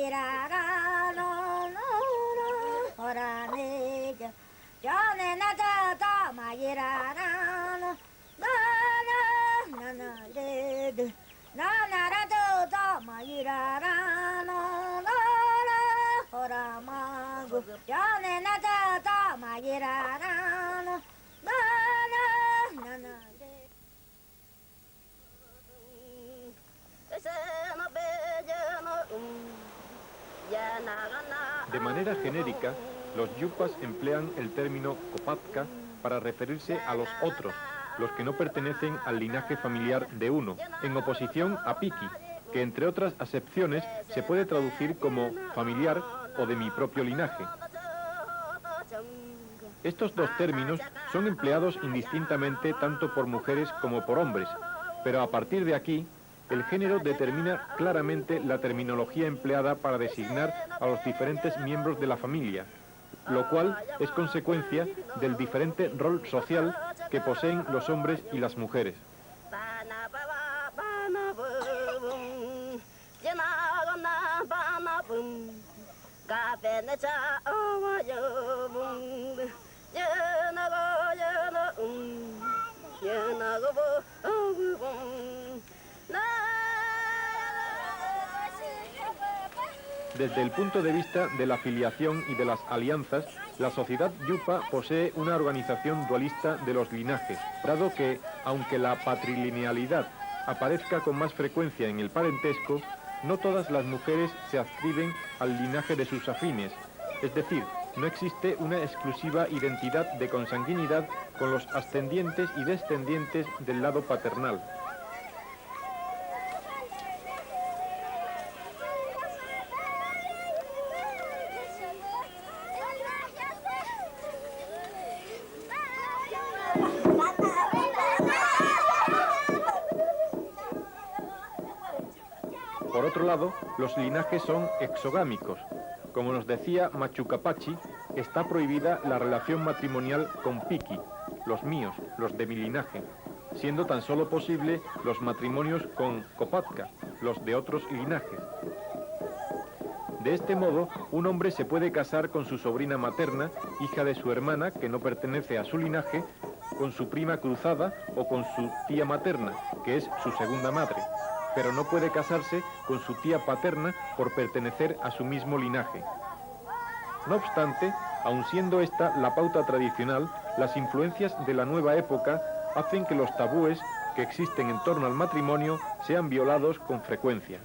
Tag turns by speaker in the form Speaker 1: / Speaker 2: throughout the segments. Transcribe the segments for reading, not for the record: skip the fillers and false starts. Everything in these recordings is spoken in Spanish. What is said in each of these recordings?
Speaker 1: mayirara no no ora ne jane na ta mayirara no na na na de na na ra ta mayirara no no ora ma gu jane na ta mayirara no na na na
Speaker 2: De manera genérica, los yupas emplean el término copatka para referirse a los otros, los que no pertenecen al linaje familiar de uno, en oposición a piki, que entre otras acepciones se puede traducir como familiar o de mi propio linaje. Estos dos términos son empleados indistintamente tanto por mujeres como por hombres, pero a partir de aquí, el género determina claramente la terminología empleada para designar a los diferentes miembros de la familia, lo cual es consecuencia del diferente rol social que poseen los hombres y las mujeres. Desde el punto de vista de la filiación y de las alianzas, la sociedad yupa posee una organización dualista de los linajes, dado que, aunque la patrilinealidad aparezca con más frecuencia en el parentesco, no todas las mujeres se adscriben al linaje de sus afines, es decir, no existe una exclusiva identidad de consanguinidad con los ascendientes y descendientes del lado paternal. Por otro lado, los linajes son exogámicos. Como nos decía Machucapachi, está prohibida la relación matrimonial con piki, los míos, los de mi linaje, siendo tan solo posible los matrimonios con copatka, los de otros linajes. De este modo, un hombre se puede casar con su sobrina materna, hija de su hermana, que no pertenece a su linaje, con su prima cruzada o con su tía materna, que es su segunda madre, pero no puede casarse con su tía paterna por pertenecer a su mismo linaje. No obstante, aun siendo esta la pauta tradicional, las influencias de la nueva época hacen que los tabúes que existen en torno al matrimonio sean violados con frecuencia.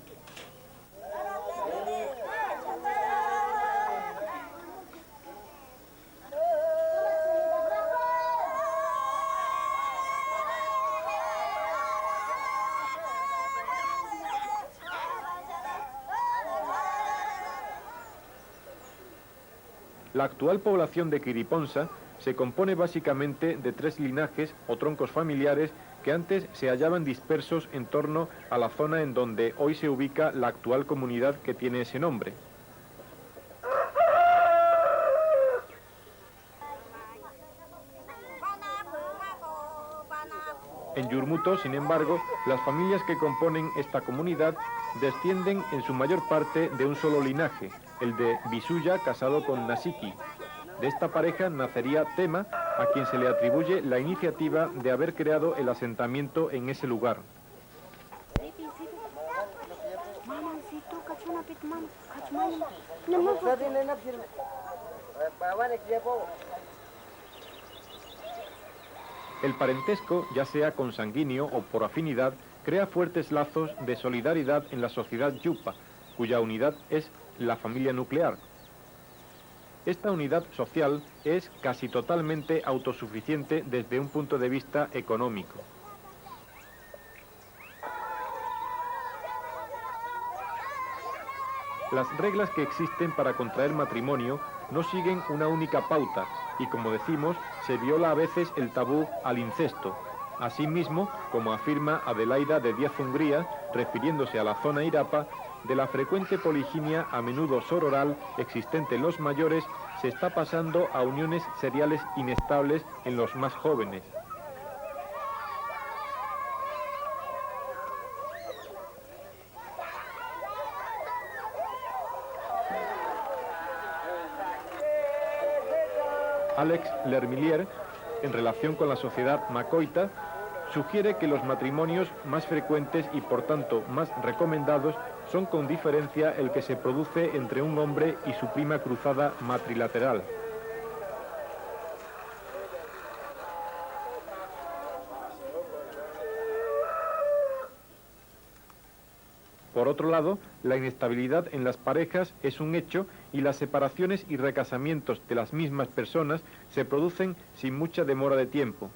Speaker 2: La actual población de Quiriponsa se compone básicamente de 3 linajes o troncos familiares que antes se hallaban dispersos en torno a la zona en donde hoy se ubica la actual comunidad que tiene ese nombre. En Yurmuto, sin embargo, las familias que componen esta comunidad descienden en su mayor parte de un solo linaje, el de Bisuya casado con Nasiki. De esta pareja nacería Tema, a quien se le atribuye la iniciativa de haber creado el asentamiento en ese lugar. El parentesco, ya sea consanguíneo o por afinidad, crea fuertes lazos de solidaridad en la sociedad yupa, cuya unidad es la familia nuclear. Esta unidad social es casi totalmente autosuficiente desde un punto de vista económico. Las reglas que existen para contraer matrimonio no siguen una única pauta y, como decimos, se viola a veces el tabú al incesto. Asimismo, como afirma Adelaida de Díaz Hungría, refiriéndose a la zona Irapa, de la frecuente poliginia, a menudo sororal, existente en los mayores, se está pasando a uniones seriales inestables en los más jóvenes. Alex Lermillier, en relación con la sociedad macoita, sugiere que los matrimonios más frecuentes y por tanto más recomendados son con diferencia el que se produce entre un hombre y su prima cruzada matrilateral. Por otro lado, la inestabilidad en las parejas es un hecho y las separaciones y recasamientos de las mismas personas se producen sin mucha demora de tiempo.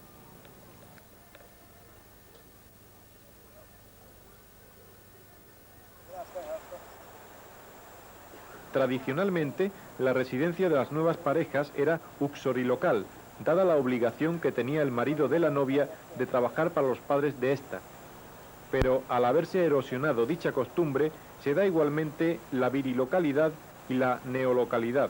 Speaker 2: Tradicionalmente, la residencia de las nuevas parejas era uxorilocal, dada la obligación que tenía el marido de la novia de trabajar para los padres de ésta. Pero al haberse erosionado dicha costumbre, se da igualmente la virilocalidad y la neolocalidad.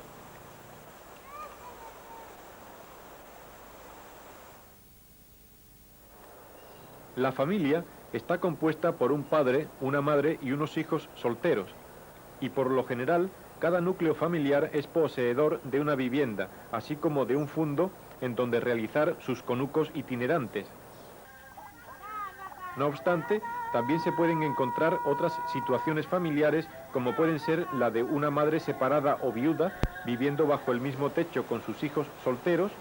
Speaker 2: La familia está compuesta por un padre, una madre y unos hijos solteros, y por lo general, cada núcleo familiar es poseedor de una vivienda, así como de un fundo en donde realizar sus conucos itinerantes. No obstante, también se pueden encontrar otras situaciones familiares, como pueden ser la de una madre separada o viuda, viviendo bajo el mismo techo con sus hijos solteros,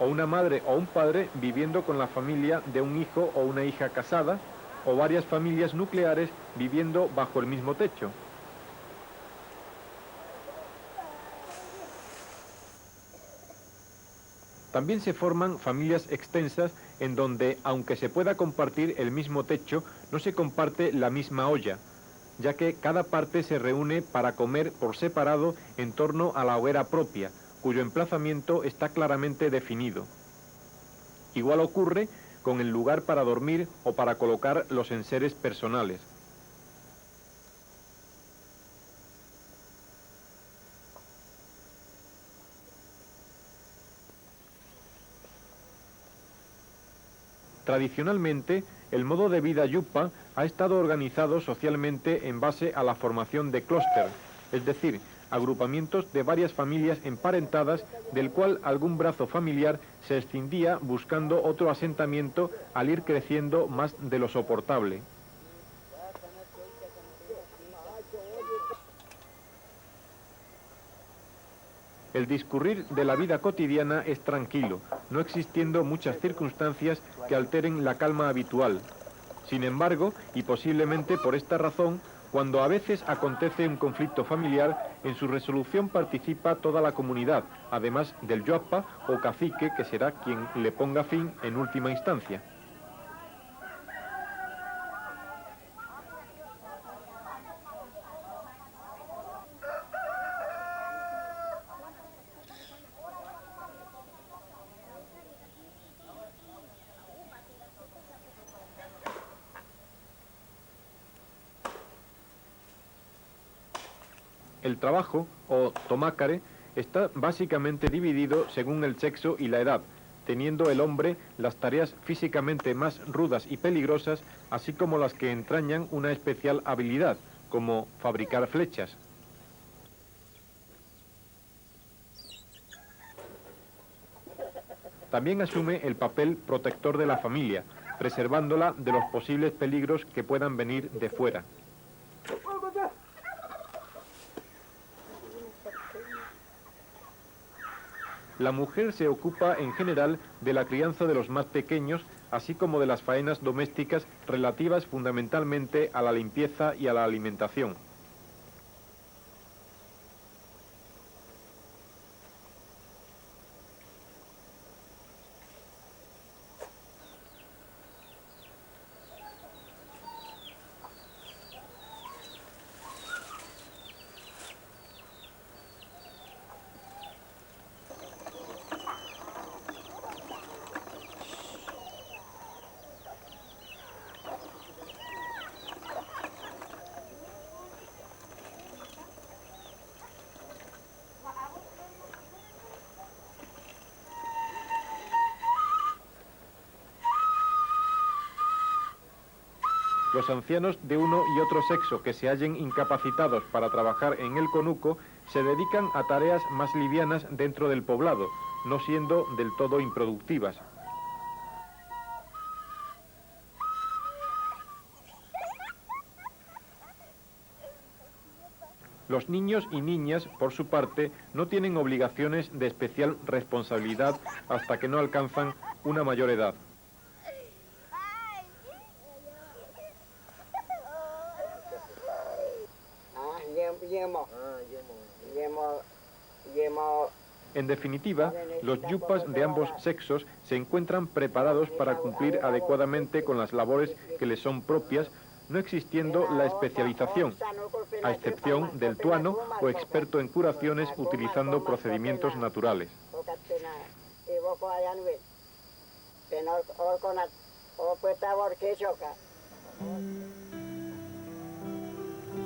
Speaker 2: o una madre o un padre viviendo con la familia de un hijo o una hija casada, o varias familias nucleares viviendo bajo el mismo techo. También se forman familias extensas en donde, aunque se pueda compartir el mismo techo, no se comparte la misma olla, ya que cada parte se reúne para comer por separado en torno a la hoguera propia, cuyo emplazamiento está claramente definido. Igual ocurre con el lugar para dormir o para colocar los enseres personales. Tradicionalmente, el modo de vida yupa ha estado organizado socialmente en base a la formación de clúster, es decir, agrupamientos de varias familias emparentadas, del cual algún brazo familiar se escindía buscando otro asentamiento al ir creciendo más de lo soportable. El discurrir de la vida cotidiana es tranquilo, no existiendo muchas circunstancias que alteren la calma habitual. Sin embargo, y posiblemente por esta razón, cuando a veces acontece un conflicto familiar, en su resolución participa toda la comunidad, además del yuapa o cacique, que será quien le ponga fin en última instancia. El trabajo, o tomácare, está básicamente dividido según el sexo y la edad, teniendo el hombre las tareas físicamente más rudas y peligrosas, así como las que entrañan una especial habilidad, como fabricar flechas. También asume el papel protector de la familia, preservándola de los posibles peligros que puedan venir de fuera. La mujer se ocupa en general de la crianza de los más pequeños, así como de las faenas domésticas relativas fundamentalmente a la limpieza y a la alimentación. Los ancianos de uno y otro sexo que se hallen incapacitados para trabajar en el conuco Se dedican a tareas más livianas dentro del poblado, no siendo del todo improductivas. Los niños y niñas, por su parte, no tienen obligaciones de especial responsabilidad hasta que no alcanzan una mayor edad. En definitiva, los yupas de ambos sexos se encuentran preparados para cumplir adecuadamente con las labores que les son propias, no existiendo la especialización, a excepción del tuano o experto en curaciones utilizando procedimientos naturales.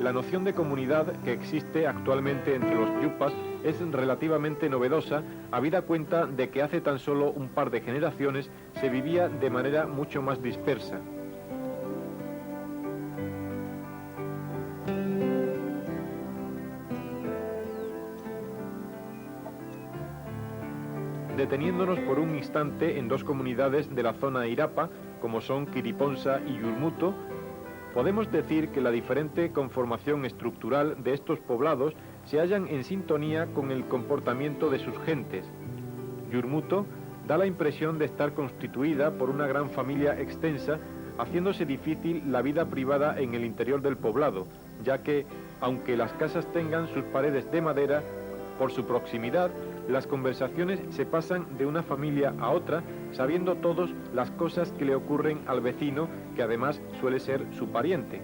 Speaker 2: La noción de comunidad que existe actualmente entre los yupas es relativamente novedosa, habida cuenta de que hace tan solo un par de generaciones se vivía de manera mucho más dispersa. Deteniéndonos por un instante en dos comunidades de la zona de Irapa, como son Quiriponsa y Yurmuto, podemos decir que la diferente conformación estructural de estos poblados se hallan en sintonía con el comportamiento de sus gentes. Yurmuto da la impresión de estar constituida por una gran familia extensa, haciéndose difícil la vida privada en el interior del poblado, ya que, aunque las casas tengan sus paredes de madera, por su proximidad, las conversaciones se pasan de una familia a otra, sabiendo todos las cosas que le ocurren al vecino, que además suele ser su pariente.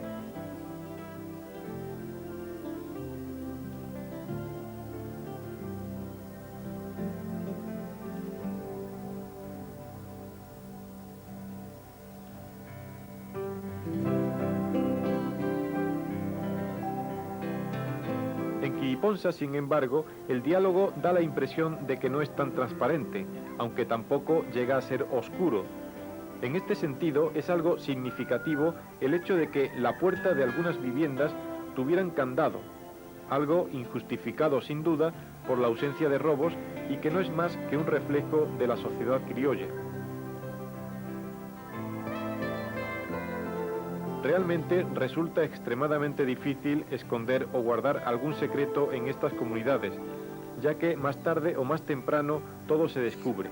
Speaker 2: En Quiriponsa, sin embargo, el diálogo da la impresión de que no es tan transparente, aunque tampoco llega a ser oscuro. En este sentido, es algo significativo el hecho de que la puerta de algunas viviendas tuvieran candado, algo injustificado sin duda por la ausencia de robos y que no es más que un reflejo de la sociedad criolla. Realmente resulta extremadamente difícil esconder o guardar algún secreto en estas comunidades, ya que más tarde o más temprano todo se descubre.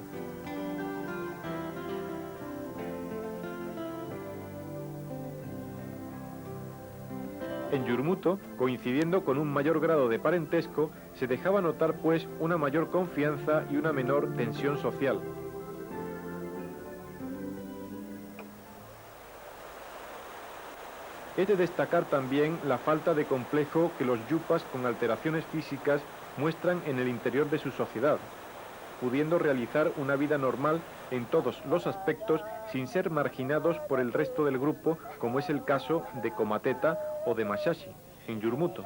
Speaker 2: En Yurmuto, coincidiendo con un mayor grado de parentesco, se dejaba notar pues una mayor confianza y una menor tensión social. Es de destacar también la falta de complejo que los yupas con alteraciones físicas muestran en el interior de su sociedad, pudiendo realizar una vida normal en todos los aspectos sin ser marginados por el resto del grupo, como es el caso de Comateta o de Mashashi, en Yurmuto.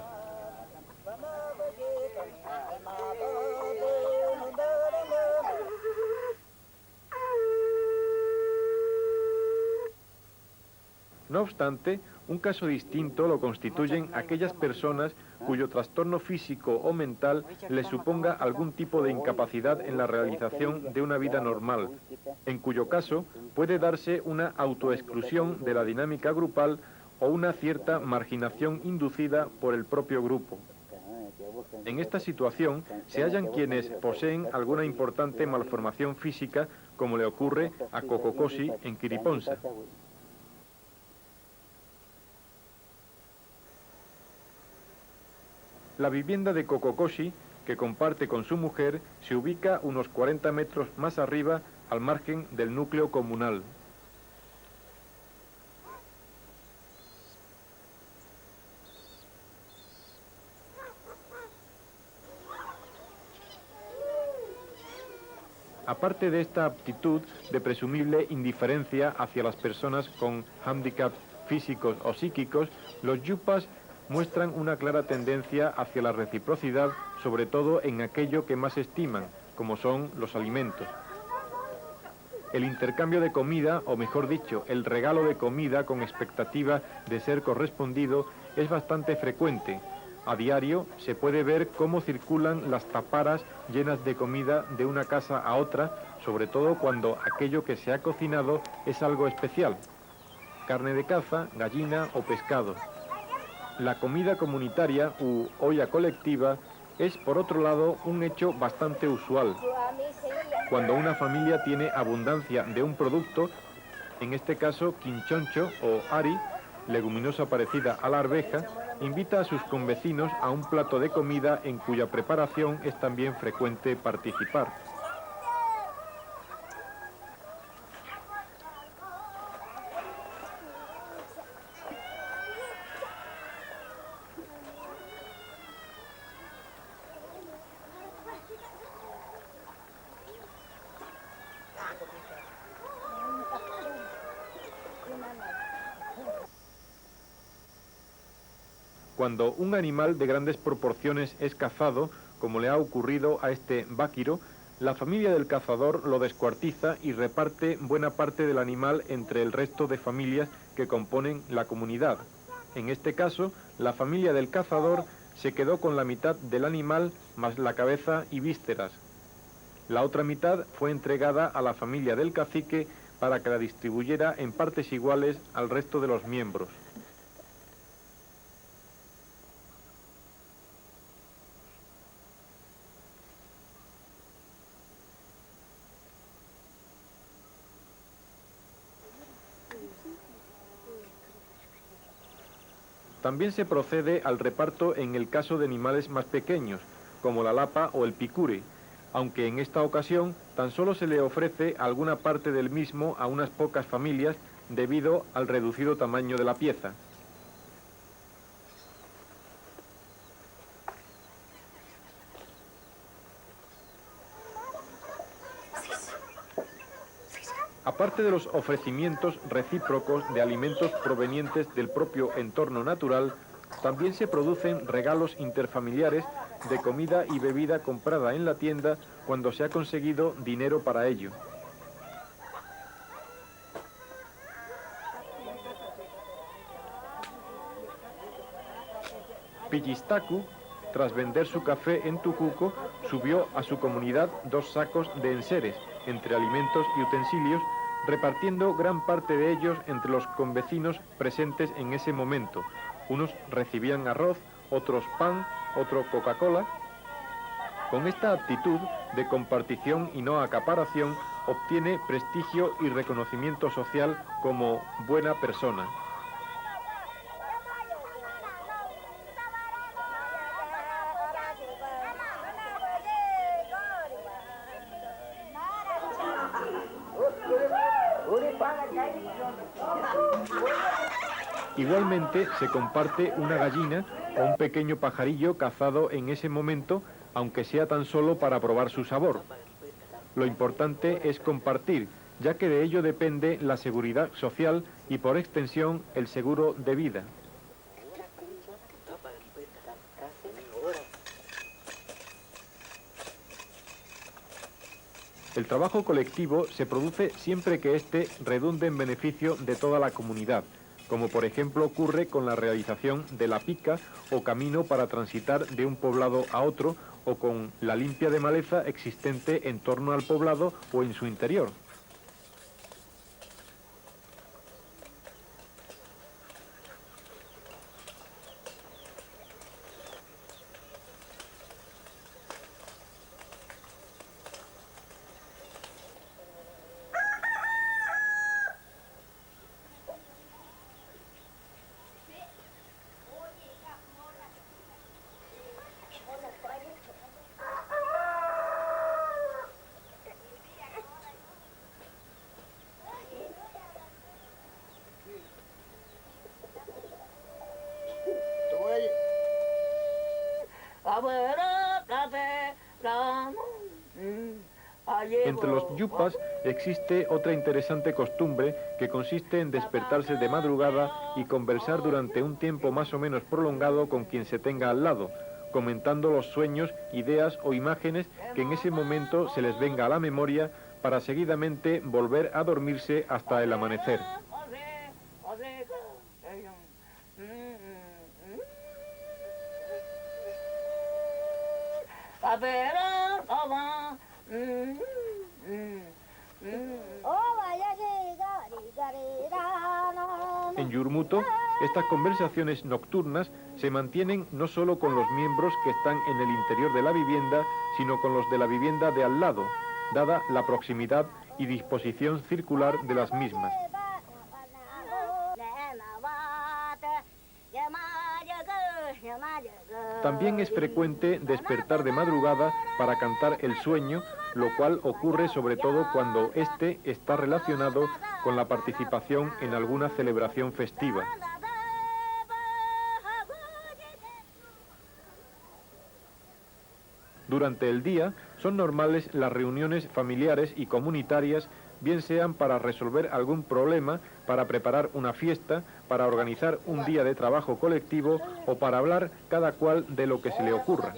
Speaker 2: No obstante, un caso distinto lo constituyen aquellas personas cuyo trastorno físico o mental les suponga algún tipo de incapacidad en la realización de una vida normal, en cuyo caso puede darse una autoexclusión de la dinámica grupal o una cierta marginación inducida por el propio grupo. En esta situación se hallan quienes poseen alguna importante malformación física, como le ocurre a Cococosi en Quiriponsa. La vivienda de Cococosi, que comparte con su mujer, se ubica unos 40 metros más arriba, al margen del núcleo comunal. Aparte de esta aptitud de presumible indiferencia hacia las personas con hándicaps físicos o psíquicos, los yupas muestran una clara tendencia hacia la reciprocidad, sobre todo en aquello que más estiman, como son los alimentos. El intercambio de comida, o mejor dicho, el regalo de comida con expectativa de ser correspondido, es bastante frecuente, A diario se puede ver cómo circulan las taparas llenas de comida de una casa a otra, sobre todo cuando aquello que se ha cocinado es algo especial: carne de caza, gallina o pescado. La comida comunitaria u olla colectiva es, por otro lado, un hecho bastante usual. Cuando una familia tiene abundancia de un producto, en este caso quinchoncho o ari, leguminosa parecida a la arveja, invita a sus convecinos a un plato de comida en cuya preparación es también frecuente participar. Cuando un animal de grandes proporciones es cazado, como le ha ocurrido a este váquiro, la familia del cazador lo descuartiza y reparte buena parte del animal entre el resto de familias que componen la comunidad. En este caso, la familia del cazador se quedó con la mitad del animal más la cabeza y vísceras. La otra mitad fue entregada a la familia del cacique para que la distribuyera en partes iguales al resto de los miembros. También se procede al reparto en el caso de animales más pequeños, como la lapa o el picure, aunque en esta ocasión tan solo se le ofrece alguna parte del mismo a unas pocas familias debido al reducido tamaño de la pieza. Aparte de los ofrecimientos recíprocos de alimentos provenientes del propio entorno natural, también se producen regalos interfamiliares de comida y bebida comprada en la tienda cuando se ha conseguido dinero para ello. Pillistacu, tras vender su café en Tucuco, subió a su comunidad 2 sacos de enseres, entre alimentos y utensilios, repartiendo gran parte de ellos entre los convecinos presentes en ese momento. Unos recibían arroz, otros pan, otro Coca-Cola. Con esta actitud de compartición y no acaparación, obtiene prestigio y reconocimiento social como buena persona. Igualmente se comparte una gallina o un pequeño pajarillo cazado en ese momento, aunque sea tan solo para probar su sabor. Lo importante es compartir, ya que de ello depende la seguridad social y por extensión el seguro de vida. El trabajo colectivo se produce siempre que éste redunde en beneficio de toda la comunidad, como por ejemplo ocurre con la realización de la pica o camino para transitar de un poblado a otro, o con la limpia de maleza existente en torno al poblado o en su interior. Entre los yupas existe otra interesante costumbre que consiste en despertarse de madrugada y conversar durante un tiempo más o menos prolongado con quien se tenga al lado, comentando los sueños, ideas o imágenes que en ese momento se les venga a la memoria, para seguidamente volver a dormirse hasta el amanecer. En Yurmuto, estas conversaciones nocturnas se mantienen no solo con los miembros que están en el interior de la vivienda, sino con los de la vivienda de al lado, dada la proximidad y disposición circular de las mismas. También es frecuente despertar de madrugada para cantar el sueño, lo cual ocurre sobre todo cuando éste está relacionado con la participación en alguna celebración festiva. Durante el día son normales las reuniones familiares y comunitarias, bien sean para resolver algún problema, para preparar una fiesta, para organizar un día de trabajo colectivo o para hablar cada cual de lo que se le ocurra.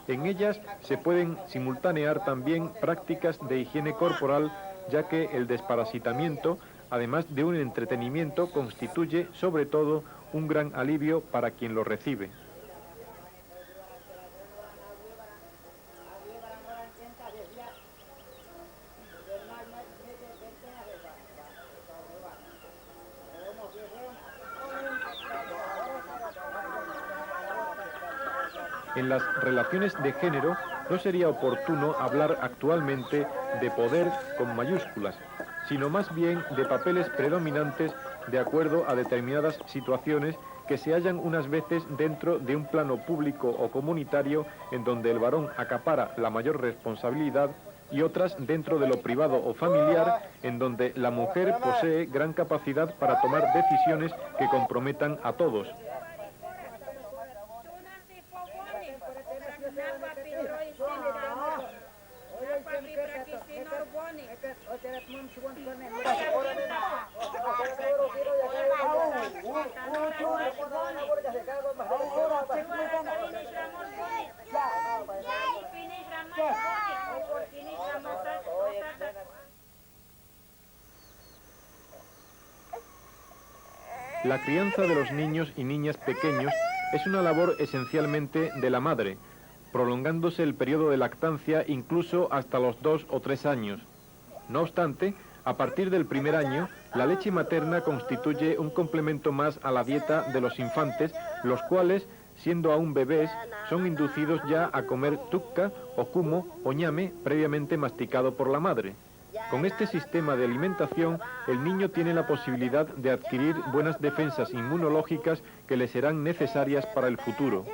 Speaker 2: En ellas se pueden simultanear también prácticas de higiene corporal, ya que el desparasitamiento, además de un entretenimiento, constituye sobre todo un gran alivio para quien lo recibe. En las relaciones de género no sería oportuno hablar actualmente de poder con mayúsculas, sino más bien de papeles predominantes de acuerdo a determinadas situaciones que se hallan unas veces dentro de un plano público o comunitario en donde el varón acapara la mayor responsabilidad y otras dentro de lo privado o familiar en donde la mujer posee gran capacidad para tomar decisiones que comprometan a todos. La crianza de los niños y niñas pequeños es una labor esencialmente de la madre, prolongándose el periodo de lactancia incluso hasta los 2 o 3 años. No obstante, a partir del primer año, la leche materna constituye un complemento más a la dieta de los infantes, los cuales, siendo aún bebés, son inducidos ya a comer tukka o kumo o ñame previamente masticado por la madre. Con este sistema de alimentación, el niño tiene la posibilidad de adquirir buenas defensas inmunológicas que le serán necesarias para el futuro.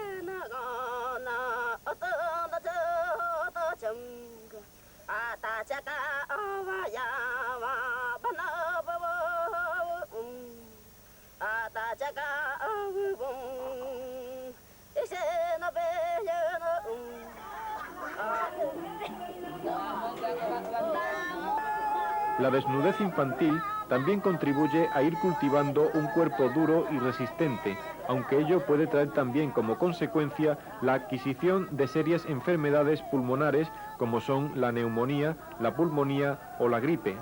Speaker 2: La desnudez infantil también contribuye a ir cultivando un cuerpo duro y resistente, aunque ello puede traer también como consecuencia la adquisición de serias enfermedades pulmonares como son la neumonía, la pulmonía o la gripe.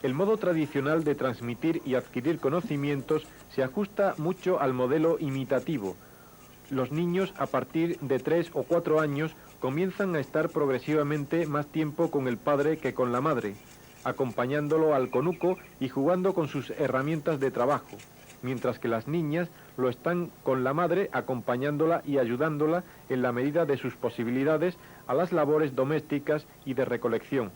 Speaker 2: El modo tradicional de transmitir y adquirir conocimientos se ajusta mucho al modelo imitativo. Los niños a partir de 3 o 4 años comienzan a estar progresivamente más tiempo con el padre que con la madre, acompañándolo al conuco y jugando con sus herramientas de trabajo, mientras que las niñas lo están con la madre acompañándola y ayudándola en la medida de sus posibilidades a las labores domésticas y de recolección.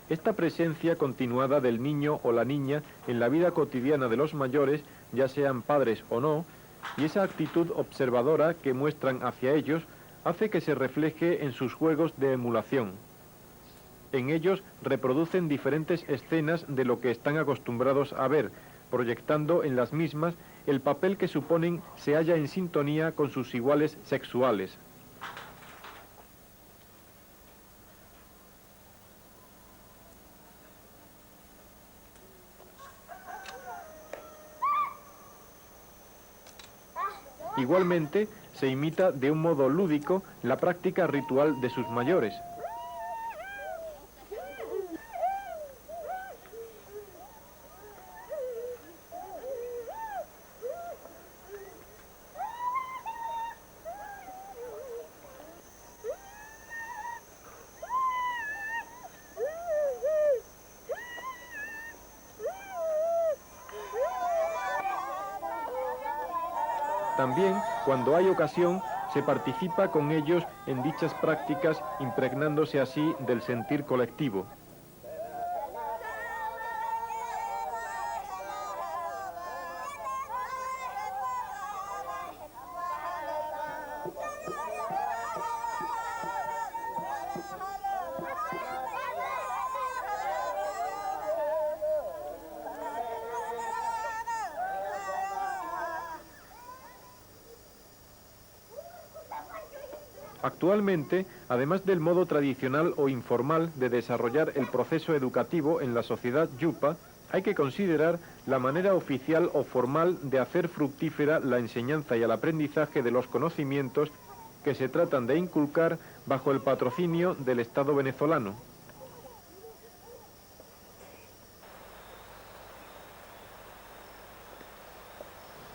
Speaker 2: Esta presencia continuada del niño o la niña en la vida cotidiana de los mayores, ya sean padres o no, y esa actitud observadora que muestran hacia ellos, hace que se refleje en sus juegos de emulación. En ellos reproducen diferentes escenas de lo que están acostumbrados a ver, proyectando en las mismas el papel que suponen se halla en sintonía con sus iguales sexuales. Igualmente, se imita de un modo lúdico la práctica ritual de sus mayores. También, cuando hay ocasión, se participa con ellos en dichas prácticas, impregnándose así del sentir colectivo. Actualmente, además del modo tradicional o informal de desarrollar el proceso educativo en la sociedad yupa, hay que considerar la manera oficial o formal de hacer fructífera la enseñanza y el aprendizaje de los conocimientos que se tratan de inculcar bajo el patrocinio del Estado venezolano.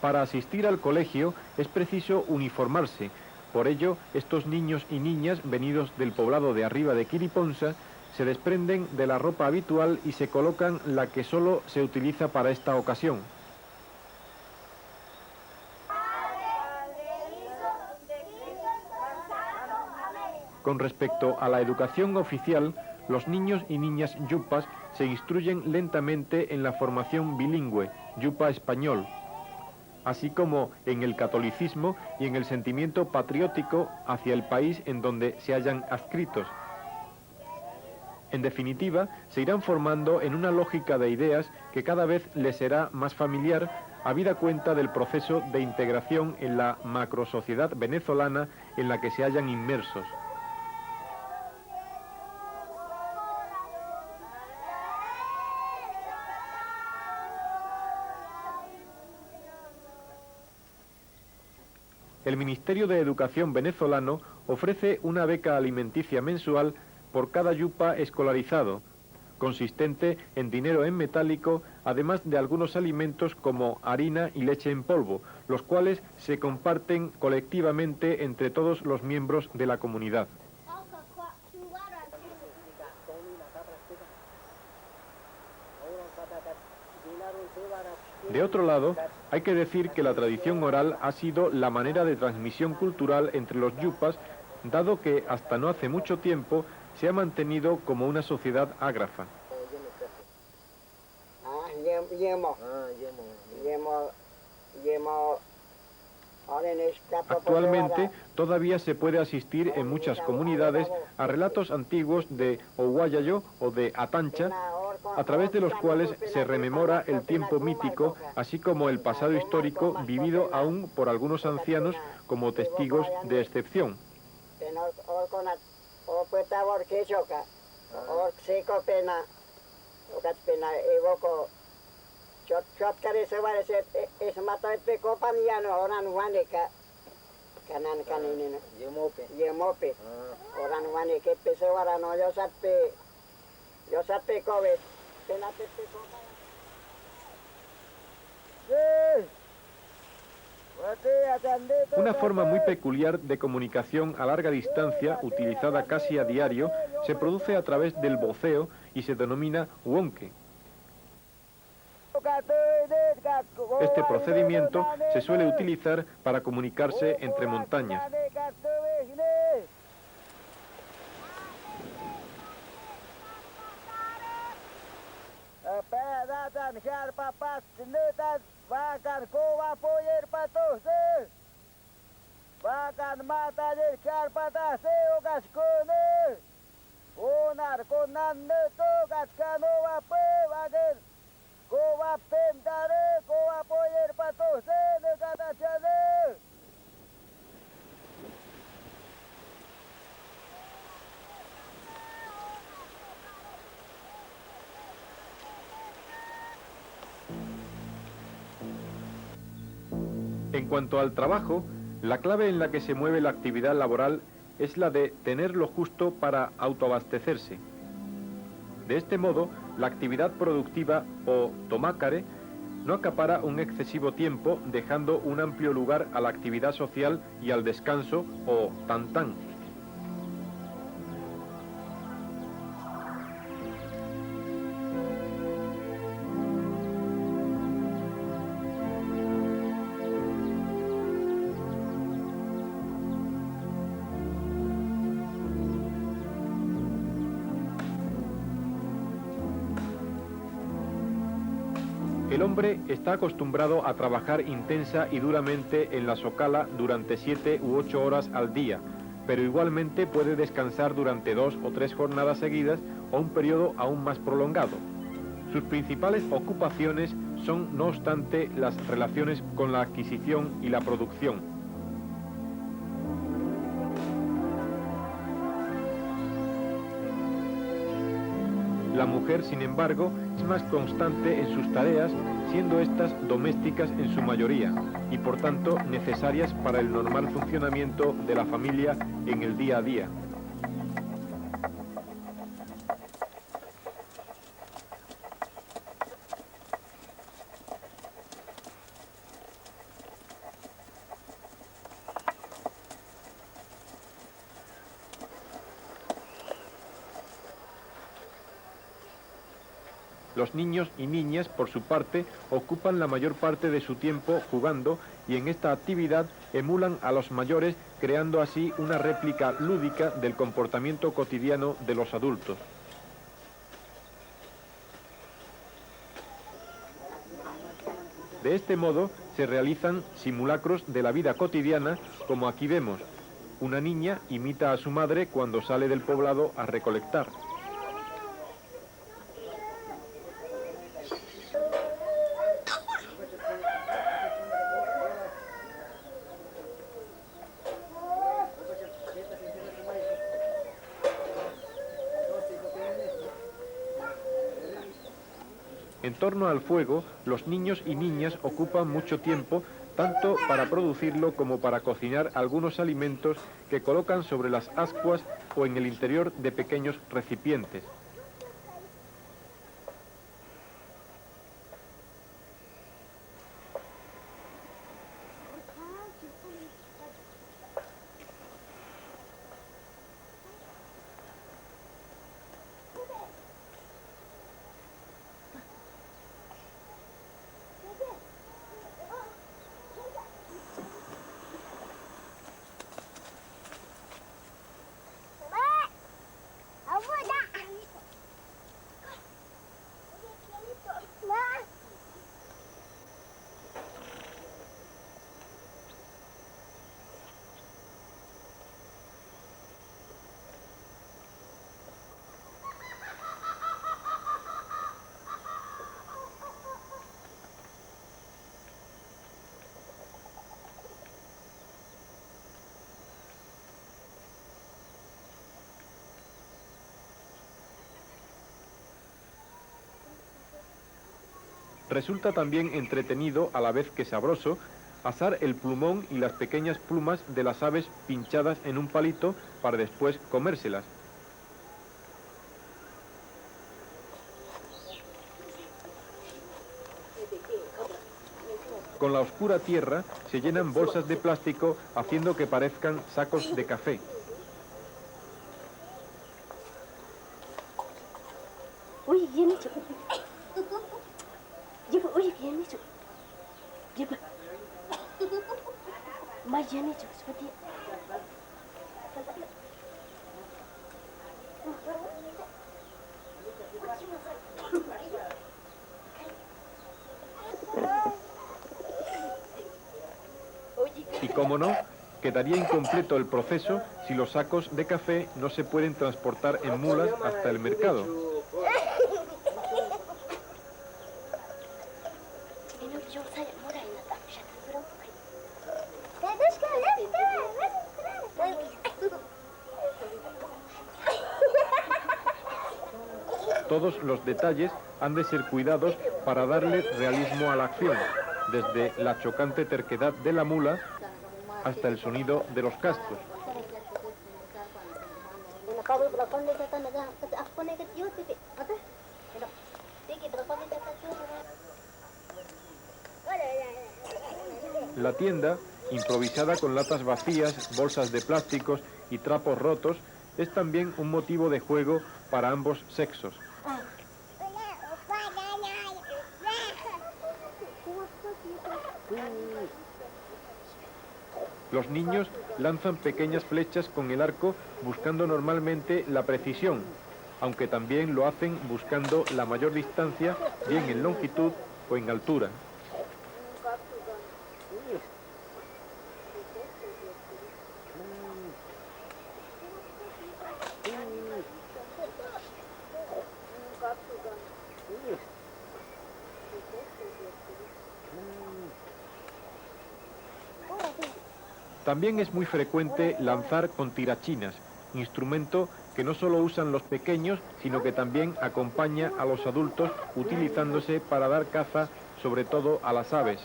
Speaker 2: Para asistir al colegio es preciso uniformarse. Por ello, estos niños y niñas venidos del poblado de arriba de Quiriponsa se desprenden de la ropa habitual y se colocan la que solo se utiliza para esta ocasión. Con respecto a la educación oficial, los niños y niñas yupas se instruyen lentamente en la formación bilingüe, yupa-español, así como en el catolicismo y en el sentimiento patriótico hacia el país en donde se hallan adscritos. En definitiva, se irán formando en una lógica de ideas que cada vez les será más familiar, habida cuenta del proceso de integración en la macrosociedad venezolana en la que se hallan inmersos. El Ministerio de Educación venezolano ofrece una beca alimenticia mensual por cada yupa escolarizado, consistente en dinero en metálico, además de algunos alimentos como harina y leche en polvo, los cuales se comparten colectivamente entre todos los miembros de la comunidad. De otro lado, hay que decir que la tradición oral ha sido la manera de transmisión cultural entre los yupas, dado que hasta no hace mucho tiempo se ha mantenido como una sociedad ágrafa. Actualmente todavía se puede asistir en muchas comunidades a relatos antiguos de Ohuayayo o de Atancha, a través de los cuales se rememora el tiempo mítico, así como el pasado histórico vivido aún por algunos ancianos como testigos de excepción. Una forma muy peculiar de comunicación a larga distancia, utilizada casi a diario, se produce a través del voceo y se denomina huonque. Este procedimiento se suele utilizar para comunicarse entre montañas.
Speaker 3: konar konan neto gatkano ape bagen. Kowa pentare kowa poyer patose de katachade.
Speaker 2: En cuanto al trabajo, la clave en la que se mueve la actividad laboral es la de tener lo justo para autoabastecerse. De este modo, la actividad productiva o tomácare no acapara un excesivo tiempo, dejando un amplio lugar a la actividad social y al descanso o tantán. El hombre está acostumbrado a trabajar intensa y duramente en la socala durante 7 u 8 horas al día, pero igualmente puede descansar durante 2 o 3 jornadas seguidas o un periodo aún más prolongado. Sus principales ocupaciones son, no obstante, las relaciones con la adquisición y la producción. La mujer, sin embargo, es más constante en sus tareas, siendo estas domésticas en su mayoría, y por tanto necesarias para el normal funcionamiento de la familia en el día a día. Los niños y niñas, por su parte, ocupan la mayor parte de su tiempo jugando y en esta actividad emulan a los mayores, creando así una réplica lúdica del comportamiento cotidiano de los adultos. De este modo se realizan simulacros de la vida cotidiana, como aquí vemos. Una niña imita a su madre cuando sale del poblado a recolectar. En torno al fuego, los niños y niñas ocupan mucho tiempo, tanto para producirlo como para cocinar algunos alimentos que colocan sobre las ascuas o en el interior de pequeños recipientes. Resulta también entretenido, a la vez que sabroso, asar el plumón y las pequeñas plumas de las aves pinchadas en un palito para después comérselas. Con la oscura tierra se llenan bolsas de plástico haciendo que parezcan sacos de café.
Speaker 4: Uy, bien hecho. Lleva, oye, bien hecho. Lleva. Más bien hecho, seperti.
Speaker 2: Y cómo no, Quedaría incompleto el proceso si los sacos de café no se pueden transportar en mulas hasta el mercado. Todos los detalles han de ser cuidados para darle realismo a la acción, desde la chocante terquedad de la mula hasta el sonido de los cascos. La tienda, improvisada con latas vacías, bolsas de plásticos y trapos rotos, es también un motivo de juego para ambos sexos. Los niños lanzan pequeñas flechas con el arco buscando normalmente la precisión, aunque también lo hacen buscando la mayor distancia, bien en longitud o en altura. También es muy frecuente lanzar con tirachinas, instrumento que no solo usan los pequeños, sino que también acompaña a los adultos utilizándose para dar caza, sobre todo a las aves.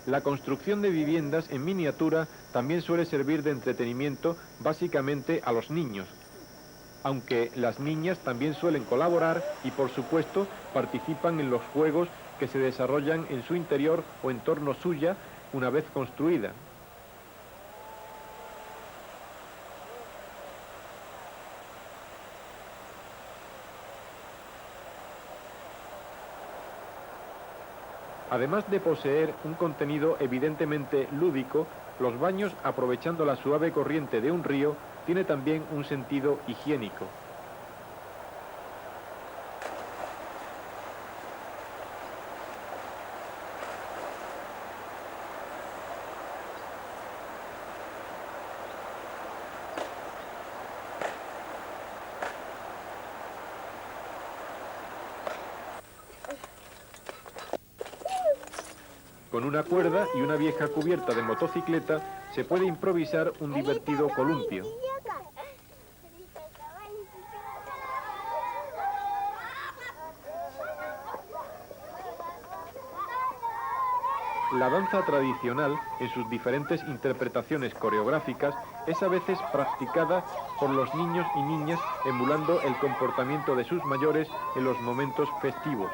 Speaker 2: La construcción de viviendas en miniatura también suele servir de entretenimiento básicamente a los niños, aunque las niñas también suelen colaborar y por supuesto participan en los juegos que se desarrollan en su interior o en torno suya una vez construida. Además de poseer un contenido evidentemente lúdico, los baños, aprovechando la suave corriente de un río, tiene también un sentido higiénico. Con una cuerda y una vieja cubierta de motocicleta se puede improvisar un divertido columpio. La danza tradicional, en sus diferentes interpretaciones coreográficas, es a veces practicada por los niños y niñas emulando el comportamiento de sus mayores en los momentos festivos.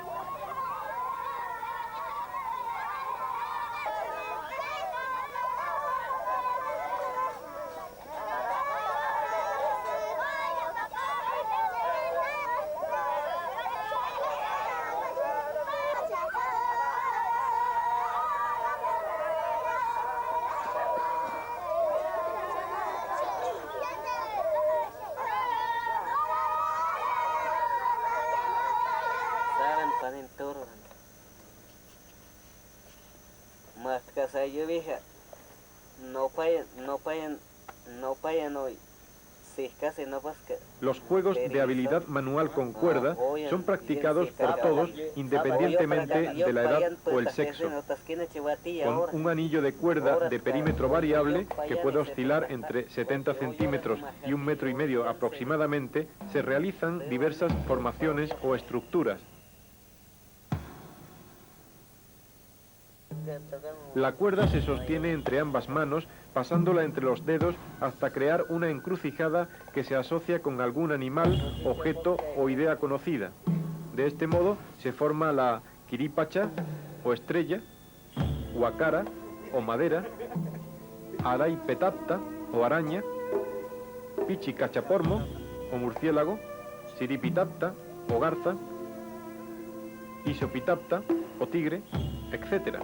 Speaker 3: Más casa yo vieja, no payan hoy, si casi no pasca.
Speaker 2: Los juegos de habilidad manual con cuerda son practicados por todos independientemente de la edad o el sexo. Con un anillo de cuerda de perímetro variable, que puede oscilar entre 70 centímetros y 1,5 metros aproximadamente, se realizan diversas formaciones o estructuras. La cuerda se sostiene entre ambas manos, pasándola entre los dedos hasta crear una encrucijada que se asocia con algún animal, objeto o idea conocida. De este modo se forma la quiripacha o estrella, huacara o madera, araipetapta o araña, pichicachapormo o murciélago, siripitapta o garza, isopitapta o tigre, etc.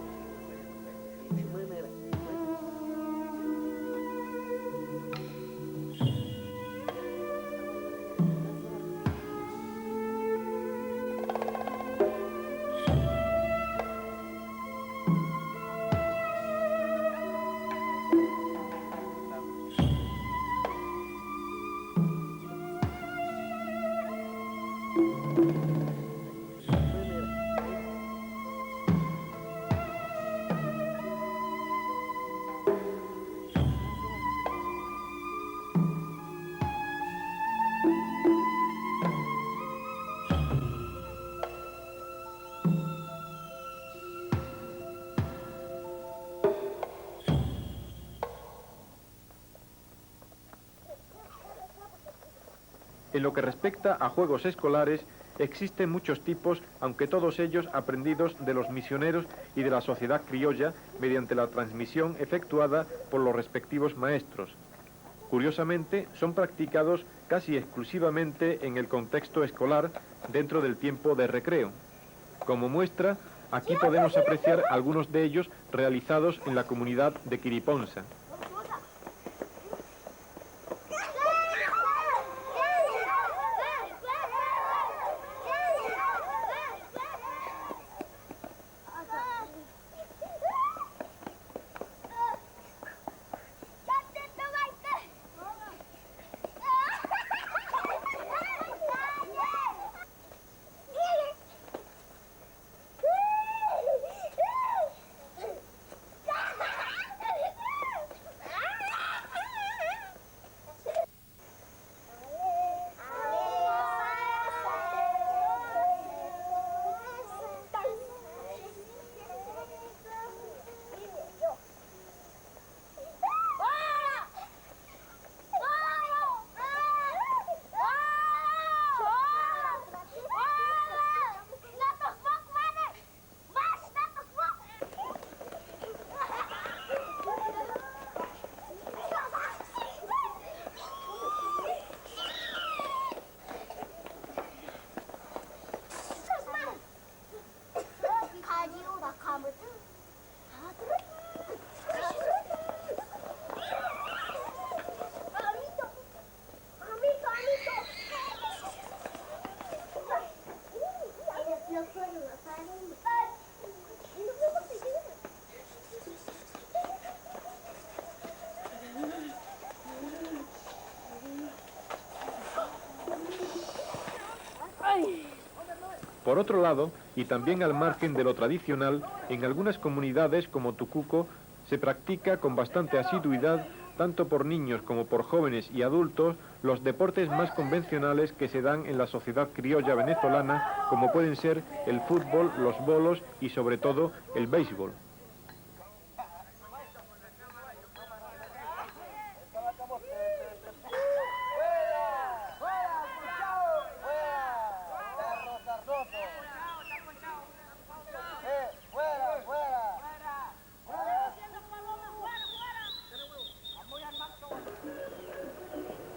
Speaker 2: En lo que respecta a juegos escolares, existen muchos tipos, aunque todos ellos aprendidos de los misioneros y de la sociedad criolla mediante la transmisión efectuada por los respectivos maestros. Curiosamente, son practicados casi exclusivamente en el contexto escolar dentro del tiempo de recreo. Como muestra, aquí podemos apreciar algunos de ellos realizados en la comunidad de Quiriponsa. Por otro lado, y también al margen de lo tradicional, en algunas comunidades como Tucuco se practica con bastante asiduidad, tanto por niños como por jóvenes y adultos, los deportes más convencionales que se dan en la sociedad criolla venezolana, como pueden ser el fútbol, los bolos y sobre todo el béisbol.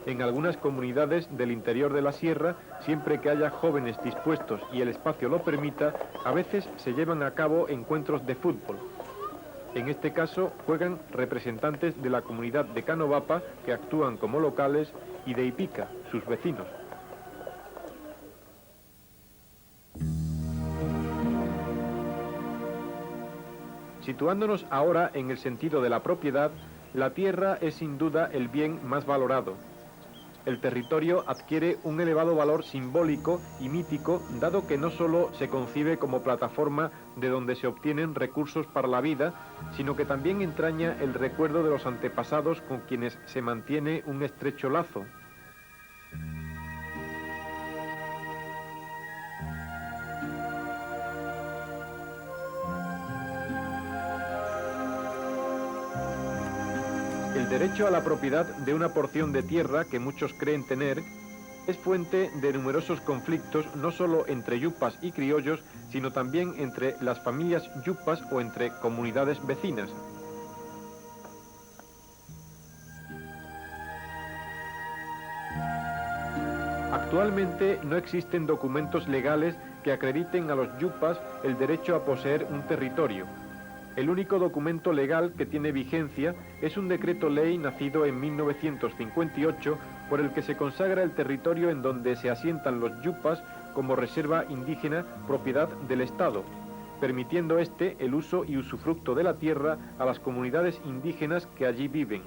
Speaker 2: En algunas comunidades del interior de la sierra, siempre que haya jóvenes dispuestos y el espacio lo permita, a veces se llevan a cabo encuentros de fútbol. En este caso, juegan representantes de la comunidad de Canovapa, que actúan como locales, y de Ipica, sus vecinos. Situándonos ahora en el sentido de la propiedad, la tierra es sin duda el bien más valorado. El territorio adquiere un elevado valor simbólico y mítico, dado que no solo se concibe como plataforma de donde se obtienen recursos para la vida, sino que también entraña el recuerdo de los antepasados con quienes se mantiene un estrecho lazo. El derecho a la propiedad de una porción de tierra que muchos creen tener es fuente de numerosos conflictos no solo entre yupas y criollos, sino también entre las familias yupas o entre comunidades vecinas. Actualmente no existen documentos legales que acrediten a los yupas el derecho a poseer un territorio. El único documento legal que tiene vigencia es un decreto ley nacido en 1958 por el que se consagra el territorio en donde se asientan los yupas como reserva indígena propiedad del Estado, permitiendo este el uso y usufructo de la tierra a las comunidades indígenas que allí viven.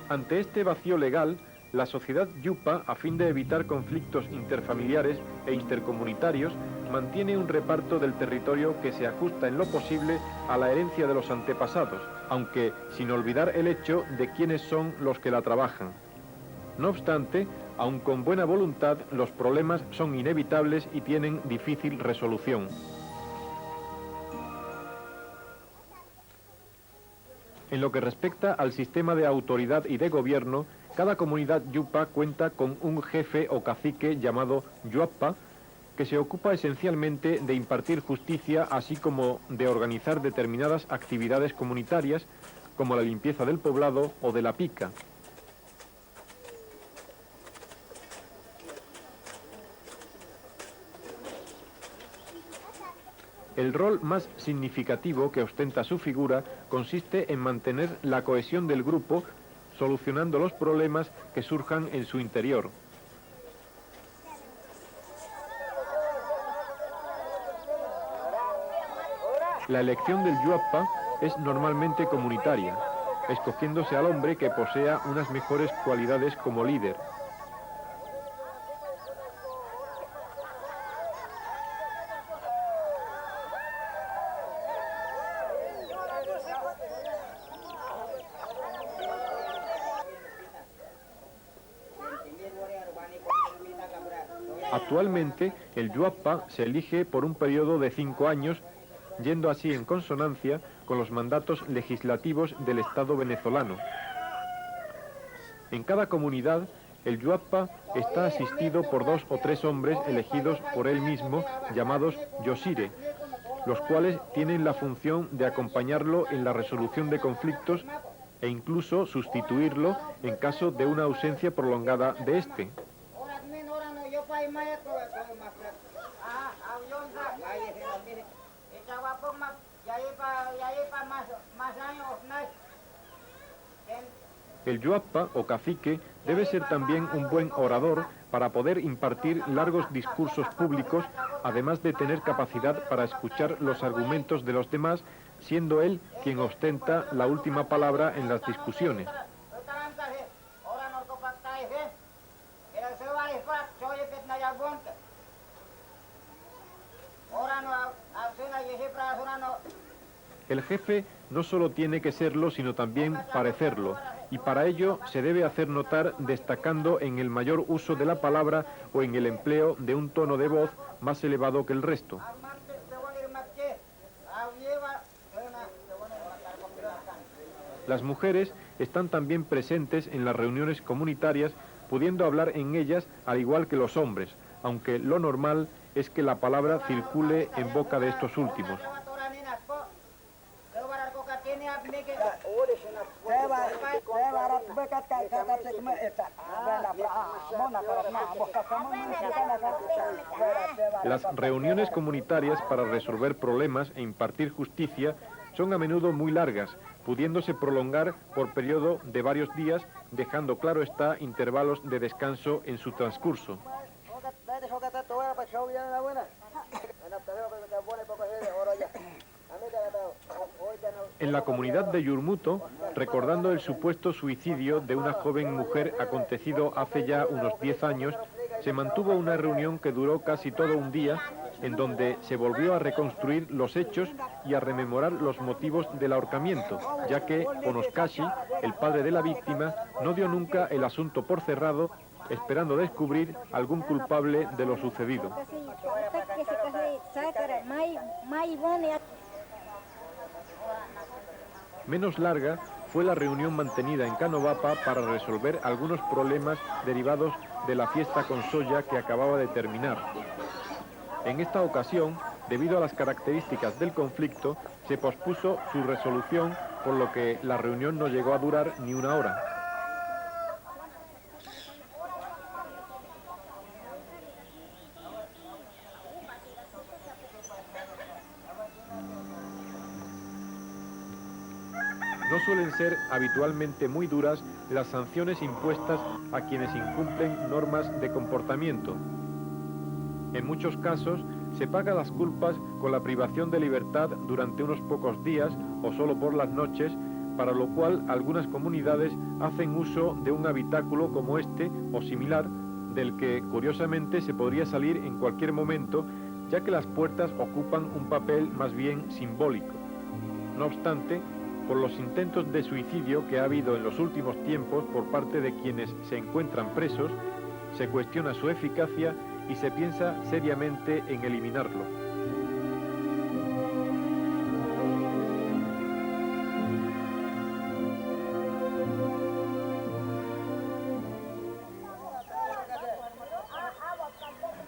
Speaker 2: Ante este vacío legal, la sociedad yupa, a fin de evitar conflictos interfamiliares e intercomunitarios, mantiene un reparto del territorio que se ajusta en lo posible a la herencia de los antepasados, aunque sin olvidar el hecho de quiénes son los que la trabajan. No obstante, aun con buena voluntad, los problemas son inevitables y tienen difícil resolución. En lo que respecta al sistema de autoridad y de gobierno, cada comunidad yupa cuenta con un jefe o cacique llamado yuappa, que se ocupa esencialmente de impartir justicia, así como de organizar determinadas actividades comunitarias, como la limpieza del poblado o de la pica. El rol más significativo que ostenta su figura consiste en mantener la cohesión del grupo, solucionando los problemas que surjan en su interior. La elección del yuappa es normalmente comunitaria, escogiéndose al hombre que posea unas mejores cualidades como líder. Actualmente, el yuappa se elige por un periodo de 5 años, yendo así en consonancia con los mandatos legislativos del Estado venezolano. En cada comunidad, el yuappa está asistido por 2 o 3 hombres elegidos por él mismo, llamados yosire, los cuales tienen la función de acompañarlo en la resolución de conflictos e incluso sustituirlo en caso de una ausencia prolongada de este. El yuappa o cacique debe ser también un buen orador para poder impartir largos discursos públicos, además de tener capacidad para escuchar los argumentos de los demás, siendo él quien ostenta la última palabra en las discusiones. El jefe no solo tiene que serlo, sino también parecerlo, y para ello se debe hacer notar destacando en el mayor uso de la palabra o en el empleo de un tono de voz más elevado que el resto. Las mujeres están también presentes en las reuniones comunitarias, pudiendo hablar en ellas al igual que los hombres, aunque lo normal es que la palabra circule en boca de estos últimos. Las reuniones comunitarias para resolver problemas e impartir justicia son a menudo muy largas, pudiéndose prolongar por periodo de varios días, dejando claro está intervalos de descanso en su transcurso. En la comunidad de Yurmuto, recordando el supuesto suicidio de una joven mujer acontecido hace ya unos 10 años, se mantuvo una reunión que duró casi todo un día, en donde se volvió a reconstruir los hechos y a rememorar los motivos del ahorcamiento, ya que Onoskashi, el padre de la víctima, no dio nunca el asunto por cerrado, esperando descubrir algún culpable de lo sucedido. Menos larga fue la reunión mantenida en Canobapa para resolver algunos problemas derivados de la fiesta con soya que acababa de terminar. En esta ocasión, debido a las características del conflicto, se pospuso su resolución, por lo que la reunión no llegó a durar ni una hora. No suelen ser habitualmente muy duras las sanciones impuestas a quienes incumplen normas de comportamiento. En muchos casos, se paga las culpas con la privación de libertad durante unos pocos días o solo por las noches, para lo cual algunas comunidades hacen uso de un habitáculo como este o similar, del que curiosamente se podría salir en cualquier momento, ya que las puertas ocupan un papel más bien simbólico. No obstante, por los intentos de suicidio que ha habido en los últimos tiempos por parte de quienes se encuentran presos, se cuestiona su eficacia y se piensa seriamente en eliminarlo.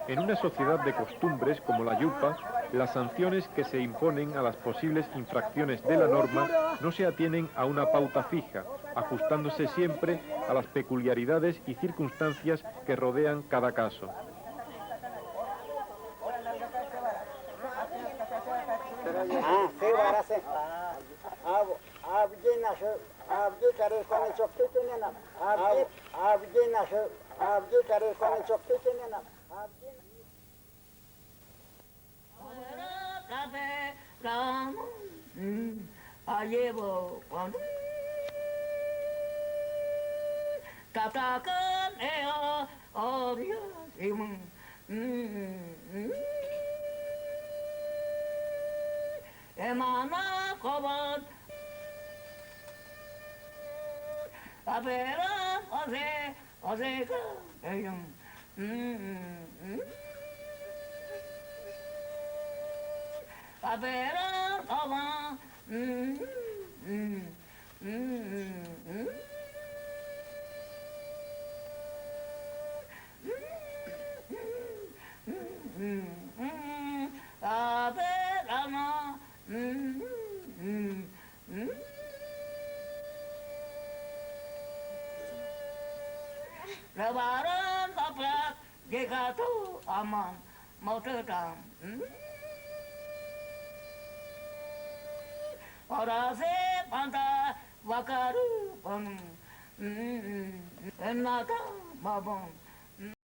Speaker 2: En una sociedad de costumbres como la yupa, las sanciones que se imponen a las posibles infracciones de la norma no se atienen a una pauta fija, ajustándose siempre a las peculiaridades y circunstancias que rodean cada caso.
Speaker 5: Lebaran dapat jika tu aman mau tetap. Orang se pantai wakaru pun, enata babon.